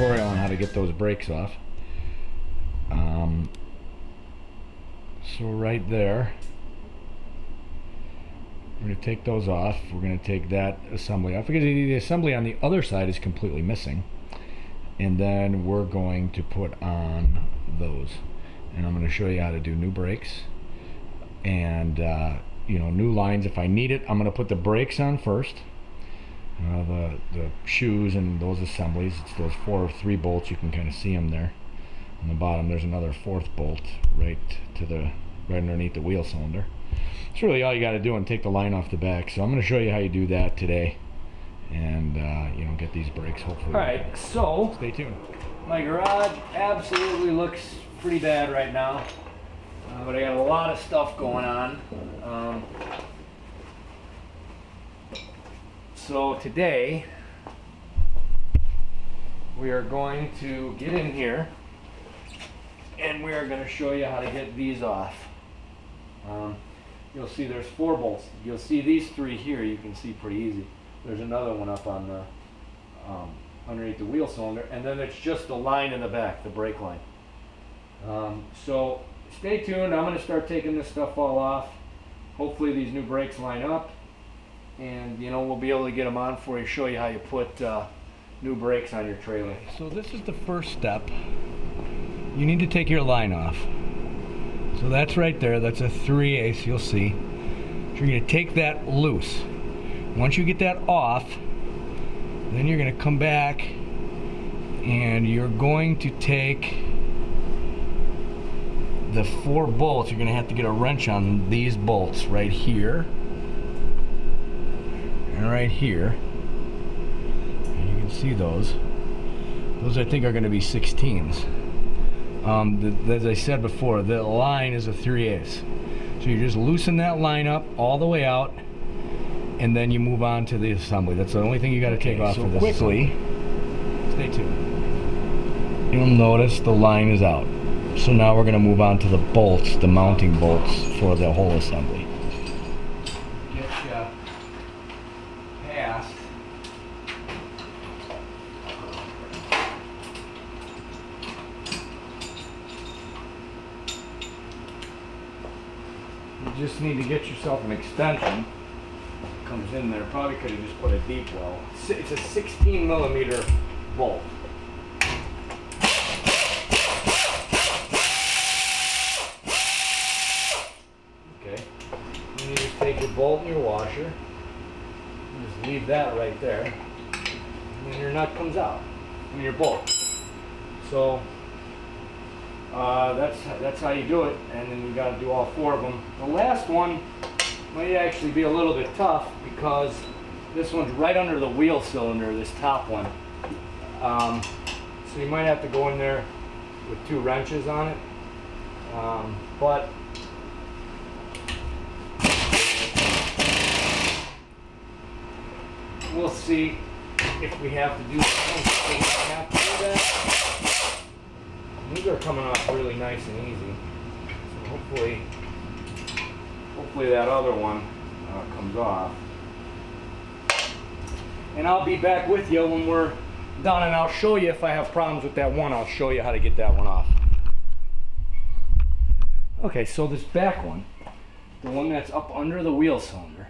tutorial on how to get those brakes off. So right there, we're going to take those off. We're going to take that assembly off because the assembly on the other side is completely missing. And then we're going to put on those. And I'm going to show you how to do new brakes. And you know, new lines if I need it. I'm going to put the brakes on first. The shoes and those assemblies. It's those 4 or 3 bolts. You can kind of see them there. On the bottom there's another 4th bolt right underneath the wheel cylinder. It's really all you got to do and take the line off the back. So I'm going to show you how you do that today, and you know, get these brakes hopefully. All right, so stay tuned. My garage absolutely looks pretty bad right now, but I got a lot of stuff going on. So today we are going to get in here and we are going to show you how to get these off. You'll see there's 4 bolts. You'll see these 3 here, you can see pretty easy. There's another one up on the underneath the wheel cylinder, and then it's just the line in the back, the brake line. So stay tuned. I'm going to start taking this stuff all off. Hopefully these new brakes line up, and you know, we'll be able to get them on for you, show you how you put new brakes on your trailer. So this is the first step. You need to take your line off. So that's right there, that's a 3/8, you'll see. So you're going to take that loose. Once you get that off, then you're going to come back and you're going to take the 4 bolts. You're going to have to get a wrench on these bolts right here and right here. And you can see those. Those I think are going to be 16s. As I said before, the line is a 3/8. So you just loosen that line up all the way out, and then you move on to the assembly. That's the only thing you got to take off for this. Quickly, stay tuned. You'll notice the line is out. So now we're going to move on to the bolts, the mounting bolts for the whole assembly. Get you past. You just need to get yourself an extension. Comes in there. Probably could have just put a deep well. It's a 16 millimeter bolt. Okay. Then you just take your bolt and your washer. And just leave that right there. And then your nut comes out. I mean your bolt. So that's how you do it, and then you got to do all 4 of them. The last one might actually be a little bit tough because this one's right under the wheel cylinder, this top one. So you might have to go in there with 2 wrenches on it. But we'll see if we have to do that. These are coming off really nice and easy. So hopefully that other one comes off. And I'll be back with you when we're done, and I'll show you if I have problems with that one. I'll show you how to get that one off. Okay, so this back one, the one that's up under the wheel cylinder,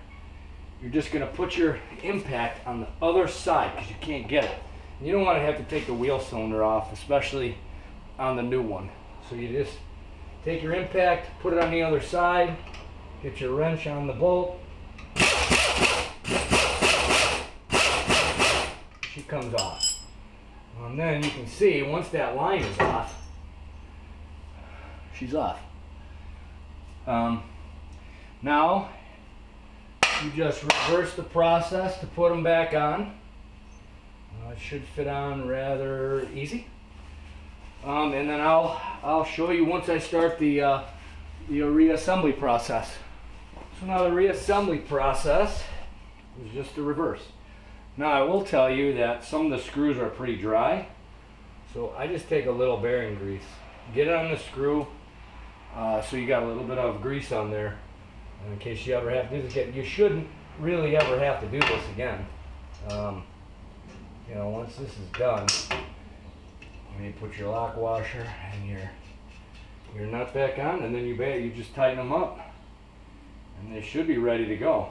you're just going to put your impact on the other side because you can't get it. And you don't want to have to take the wheel cylinder off, especially on the new one. So you just take your impact, put it on the other side, get your wrench on the bolt. She comes off. And then you can see once that line is off, she's off. Now you just reverse the process to put them back on. It should fit on rather easy. And then I'll show you once I start the reassembly process. So now the reassembly process is just the reverse. Now I will tell you that some of the screws are pretty dry, so I just take a little bearing grease, get it on the screw, so you got a little bit of grease on there in case you ever have to do this again. You shouldn't really ever have to do this again. You know, once this is done, And you put your lock washer and your nut back on, and then you just tighten them up, and they should be ready to go.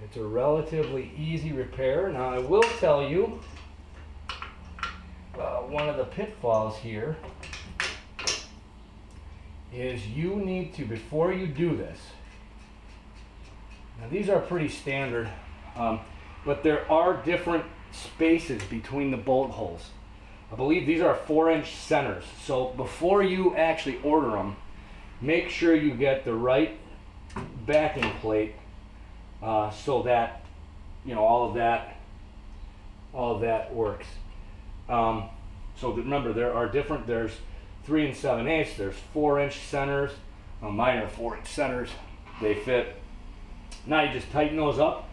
It's a relatively easy repair. Now I will tell you, one of the pitfalls here is you need to, before you do this, now these are pretty standard, but there are different spaces between the bolt holes. I believe these are 4-inch centers. So before you actually order them, make sure you get the right backing plate so that all of that works. So remember, there are different. There's 3 7/8. There's 4-inch centers. Mine are 4-inch centers. They fit. Now you just tighten those up.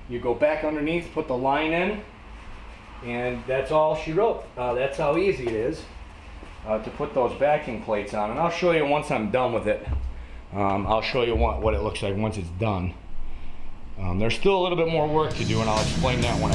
You go back underneath, put the line in, and that's all she wrote. That's how easy it is to put those backing plates on. And I'll show you once I'm done with it. I'll show you what it looks like once it's done. There's still a little bit more work to do, and I'll explain that when